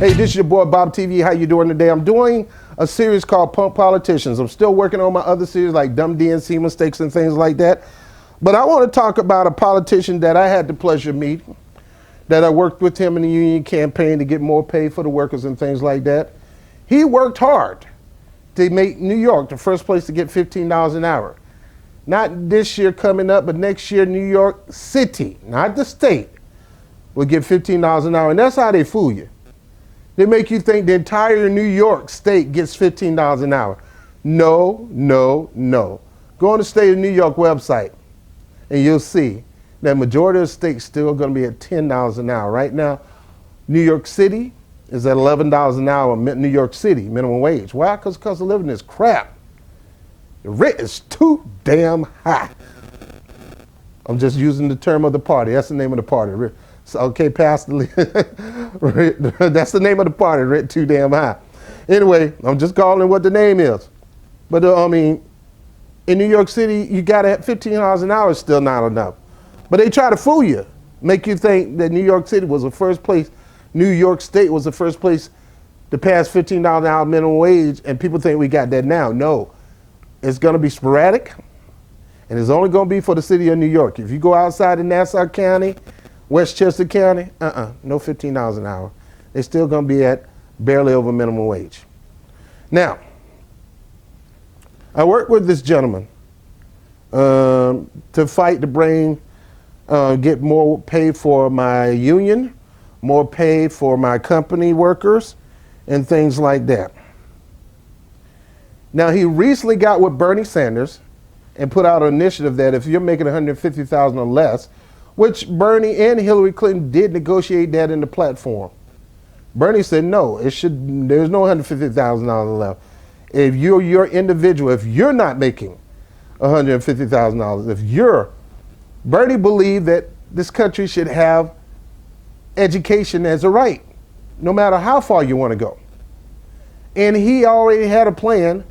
Hey, this is your boy Bob TV. How you doing today? I'm doing a series called Punk Politicians. I'm still working on my other series like Dumb DNC Mistakes and things like that. But I want to talk about a politician that I had the pleasure of meeting, that I worked with him in the union campaign to get more pay for the workers and things like that. He worked hard to make New York the first place to get $15 an hour. Not this year coming up, but next year New York City, not the state, will get $15 an hour. And that's how they fool you. They make you think the entire New York state gets $15 an hour. No, no, no. Go on the State of New York website and you'll see that majority of the state's still going to be at $10 an hour. Right now, New York City is at $11 an hour, New York City minimum wage. Why? Because the cost of living is crap. The rent is too damn high. I'm just using the term of the party. That's the name of the party. So, okay, Pastor, that's the name of the party, rent too damn high. Anyway, I'm just calling it what the name is. But I mean, in New York City, you got at $15 an hour is still not enough. But they try to fool you, make you think that New York City was the first place, New York State was the first place to pass $15 an hour minimum wage, and people think we got that now. No, it's going to be sporadic, and it's only going to be for the city of New York. If you go outside of Nassau County, Westchester County, no $15 an hour. They're still going to be at barely over minimum wage. Now, I worked with this gentleman to fight to bring, get more pay for my union, more pay for my company workers, and things like that. Now, he recently got with Bernie Sanders and put out an initiative that if you're making $150,000 or less, which Bernie and Hillary Clinton did negotiate that in the platform. Bernie said, no, there's no $150,000 left. If you're individual, if you're not making $150,000, Bernie believed that this country should have education as a right, no matter how far you want to go. And he already had a plan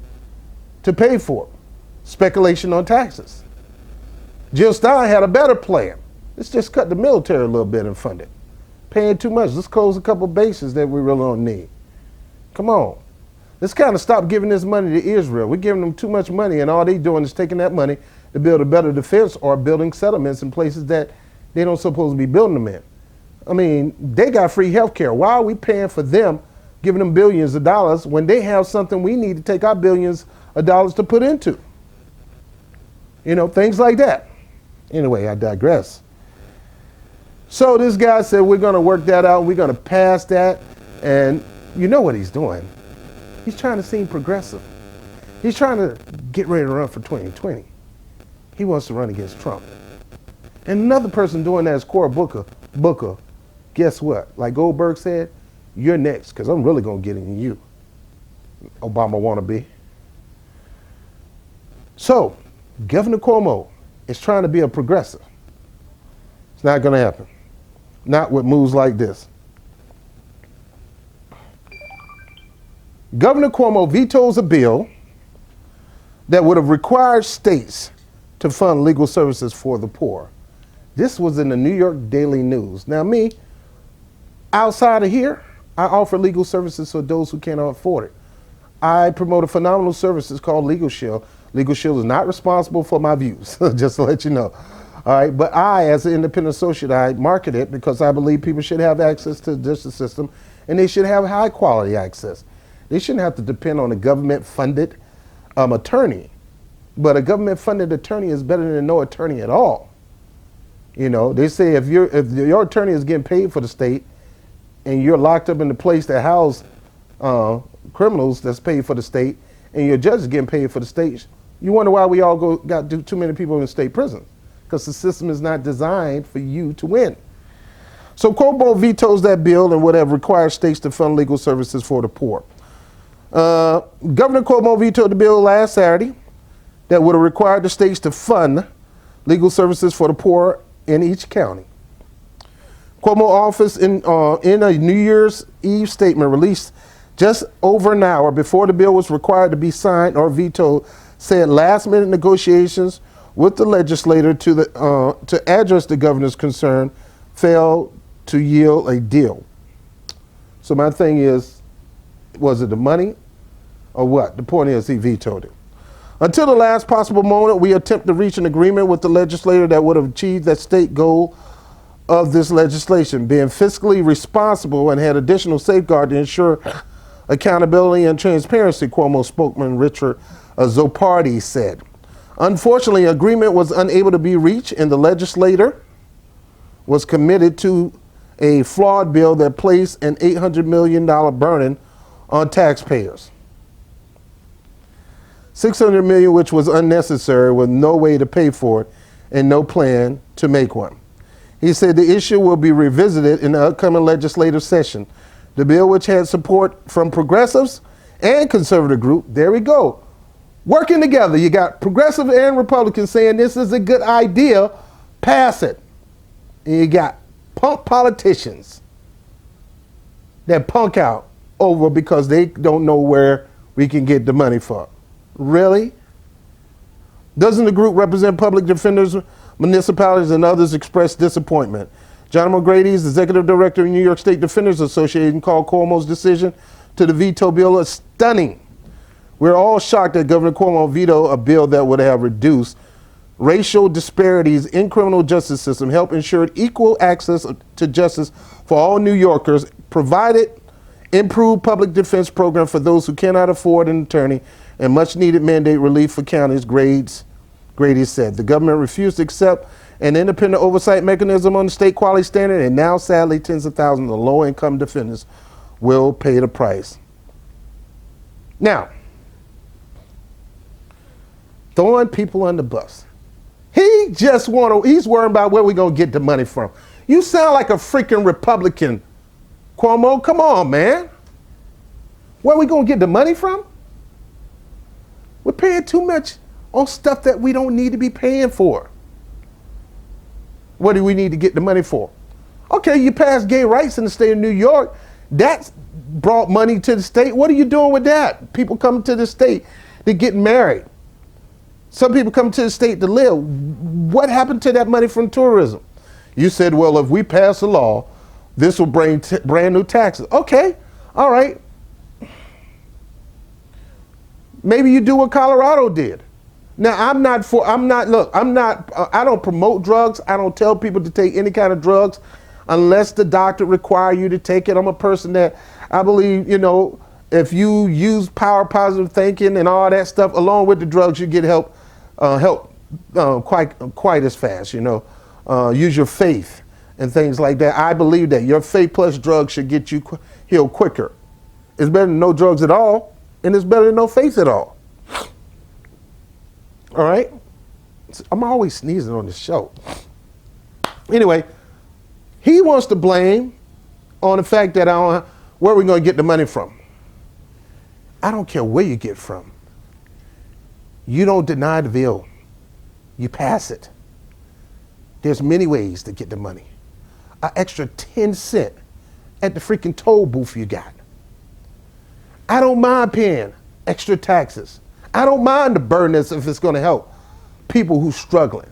to pay for it. Speculation on taxes. Jill Stein had a better plan. Let's just cut the military a little bit and fund it. Paying too much. Let's close a couple bases that we really don't need. Come on. Let's kind of stop giving this money to Israel. We're giving them too much money, and all they're doing is taking that money to build a better defense or building settlements in places that they don't supposed to be building them in. I mean, they got free health care. Why are we paying for them, giving them billions of dollars, when they have something we need to take our billions of dollars to put into? You know, things like that. Anyway, I digress. So this guy said, we're going to work that out. We're going to pass that. And you know what he's doing. He's trying to seem progressive. He's trying to get ready to run for 2020. He wants to run against Trump. And another person doing that is Cory Booker. Booker, guess what? Like Goldberg said, you're next, because I'm really going to get in you, Obama wannabe. So, Governor Cuomo is trying to be a progressive. It's not going to happen. Not with moves like this. Governor Cuomo vetoes a bill that would have required states to fund legal services for the poor. This was in the New York Daily News. Now me, outside of here, I offer legal services for those who cannot afford it. I promote a phenomenal service called Legal Shield. Legal Shield is not responsible for my views, just to let you know. All right, but I, as an independent associate, I market it because I believe people should have access to the justice system, and they should have high quality access. They shouldn't have to depend on a government-funded attorney. But a government-funded attorney is better than no attorney at all. You know, they say if your attorney is getting paid for the state, and you're locked up in the place that house criminals that's paid for the state, and your judge is getting paid for the state, you wonder why we all got too many people in state prisons. Because the system is not designed for you to win. So Cuomo vetoes that bill and would have required states to fund legal services for the poor. Governor Cuomo vetoed the bill last Saturday that would have required the states to fund legal services for the poor in each county. Cuomo office in a New Year's Eve statement released just over an hour before the bill was required to be signed or vetoed, said last-minute negotiations with the legislator to address the governor's concern failed to yield a deal. So my thing is, was it the money or what? The point is he vetoed it. Until the last possible moment, we attempt to reach an agreement with the legislator that would have achieved that state goal of this legislation, being fiscally responsible and had additional safeguard to ensure accountability and transparency, Cuomo spokesman Richard Zopardi said. Unfortunately, agreement was unable to be reached, and the legislator was committed to a flawed bill that placed an $800 million burden on taxpayers. $600 million, which was unnecessary, with no way to pay for it and no plan to make one. He said the issue will be revisited in the upcoming legislative session. The bill, which had support from progressives and conservative group, there we go, working together. You got progressive and Republicans saying this is a good idea, pass it. And you got punk politicians that punk out over because they don't know where we can get the money from. Really? Doesn't the group represent public defenders, municipalities, and others express disappointment? John McGrady is executive director of New York State Defenders Association, called Cuomo's decision to the veto bill as stunning. We're all shocked that Governor Cuomo vetoed a bill that would have reduced racial disparities in criminal justice system, help ensure equal access to justice for all New Yorkers, provided improved public defense program for those who cannot afford an attorney, and much needed mandate relief for counties, Grady said. The government refused to accept an independent oversight mechanism on the state quality standard, and now sadly tens of thousands of low-income defendants will pay the price. Now, throwing people on the bus. He's worried about where we're going to get the money from. You sound like a freaking Republican, Cuomo. Come on, man. Where are we going to get the money from? We're paying too much on stuff that we don't need to be paying for. What do we need to get the money for? Okay, you passed gay rights in the state of New York. That's brought money to the state. What are you doing with that? People come to the state to get married. Some people come to the state to live. What happened to that money from tourism? You said, well, if we pass a law, this will bring brand new taxes. Okay, all right. Maybe you do what Colorado did. Now, I don't promote drugs. I don't tell people to take any kind of drugs unless the doctor require you to take it. I'm a person that I believe, if you use power positive thinking and all that stuff along with the drugs, you get help quite as fast, use your faith and things like that. I believe that your faith plus drugs should get you healed quicker. It's better than no drugs at all, and it's better than no faith at all. All right? I'm always sneezing on this show. Anyway, he wants to blame on the fact that where are we going to get the money from? I don't care where you get from. You don't deny the bill. You pass it. There's many ways to get the money. An extra 10 cents at the freaking toll booth you got. I don't mind paying extra taxes. I don't mind the burden if it's going to help people who's struggling.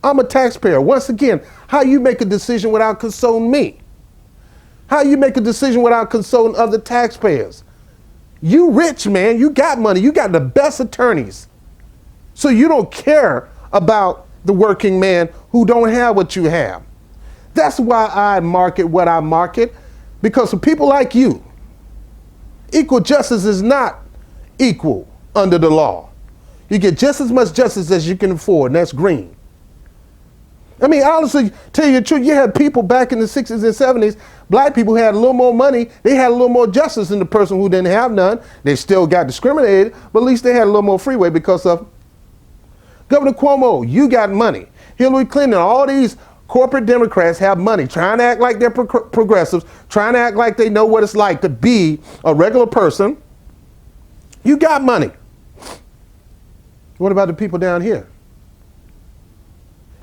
I'm a taxpayer. Once again, how you make a decision without consulting me? How you make a decision without consulting other taxpayers? You rich, man. You got money. You got the best attorneys. So you don't care about the working man who don't have what you have. That's why I market what I market, because for people like you, equal justice is not equal under the law. You get just as much justice as you can afford, and that's green. I mean, honestly, tell you the truth, you had people back in the 60s and 70s, black people who had a little more money, they had a little more justice than the person who didn't have none. They still got discriminated, but at least they had a little more freeway because of Governor Cuomo. You got money. Hillary Clinton, all these corporate Democrats have money, trying to act like they're progressives, trying to act like they know what it's like to be a regular person. You got money. What about the people down here?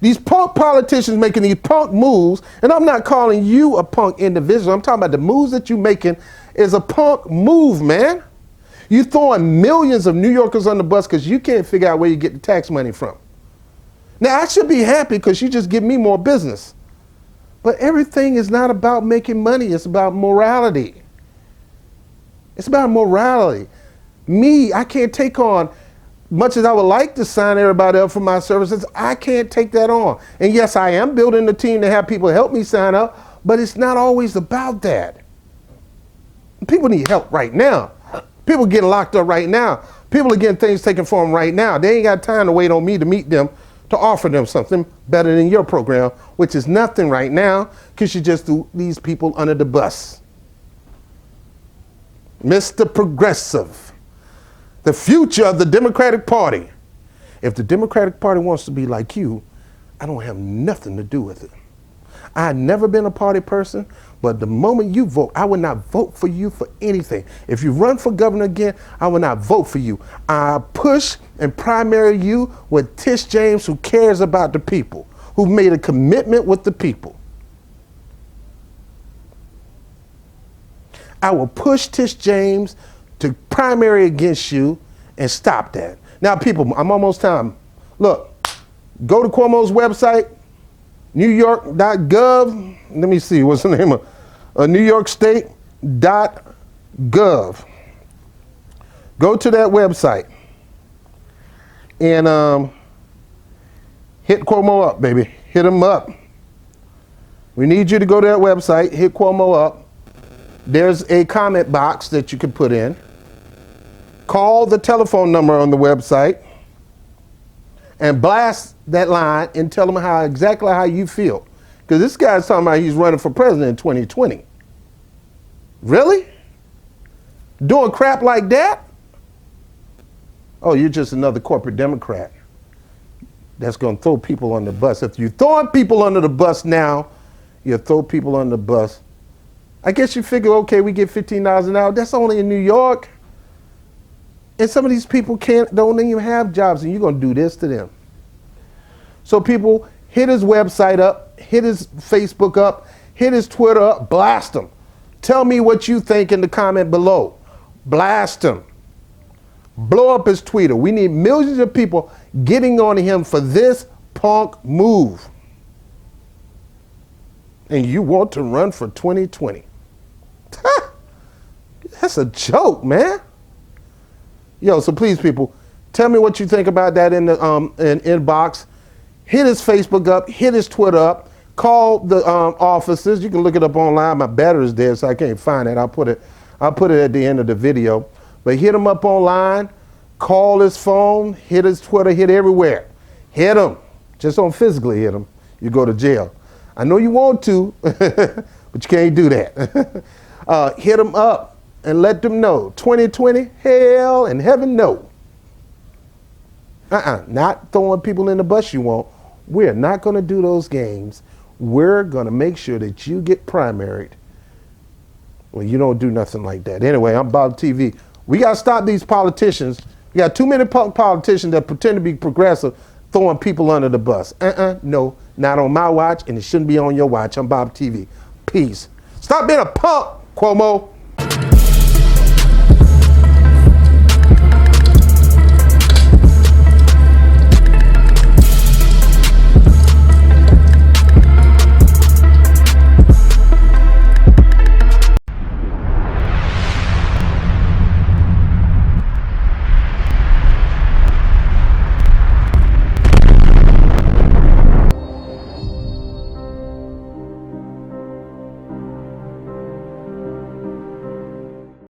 These punk politicians making these punk moves, and I'm not calling you a punk individual. I'm talking about the moves that you're making is a punk move, man. You throwing millions of New Yorkers on the bus because you can't figure out where you get the tax money from. Now, I should be happy because you just give me more business. But everything is not about making money. It's about morality. It's about morality. Me, I can't take on, much as I would like to sign everybody up for my services, I can't take that on. And yes, I am building a team to have people help me sign up, but it's not always about that. People need help right now. People getting locked up right now. People are getting things taken from them right now. They ain't got time to wait on me to meet them, to offer them something better than your program, which is nothing right now, because you just threw these people under the bus. Mr. Progressive, the future of the Democratic Party. If the Democratic Party wants to be like you, I don't have nothing to do with it. I've never been a party person, but the moment you vote, I will not vote for you for anything. If you run for governor again, I will not vote for you. I push and primary you with Tish James, who cares about the people, who made a commitment with the people. I will push Tish James to primary against you and stop that. Now, people, I'm almost time. Look, go to Cuomo's website, NewYork.gov. Let me see, what's the name of NewYorkState.gov. Go to that website and hit Cuomo up, baby. Hit him up. We need you to go to that website, hit Cuomo up. There's a comment box that you can put in. Call the telephone number on the website and blast that line and tell them exactly how you feel. Because this guy's talking about he's running for president in 2020. Really? Doing crap like that? Oh, you're just another corporate Democrat that's going to throw people on the bus. If you're throwing people under the bus now, you throw people under the bus. I guess you figure, okay, we get $15 an hour. That's only in New York. And some of these people don't even have jobs, and you're going to do this to them. So people, hit his website up, hit his Facebook up, hit his Twitter up, blast him. Tell me what you think in the comment below. Blast him. Blow up his Twitter. We need millions of people getting on him for this punk move. And you want to run for 2020. That's a joke, man. Yo, so please, people, tell me what you think about that in the inbox. Hit his Facebook up, hit his Twitter up, call the offices. You can look it up online. My battery's dead, so I can't find it. I'll put it at the end of the video. But hit him up online, call his phone, hit his Twitter, hit everywhere. Hit him. Just don't physically hit him. You go to jail. I know you want to, but you can't do that. Hit them up and let them know. 2020, hell and heaven no. Not throwing people in the bus you want. We're not going to do those games. We're going to make sure that you get primaried. Well, you don't do nothing like that. Anyway, I'm Bob TV. We got to stop these politicians. We got too many politicians that pretend to be progressive throwing people under the bus. No, not on my watch, and it shouldn't be on your watch. I'm Bob TV. Peace. Stop being a punk, Cuomo.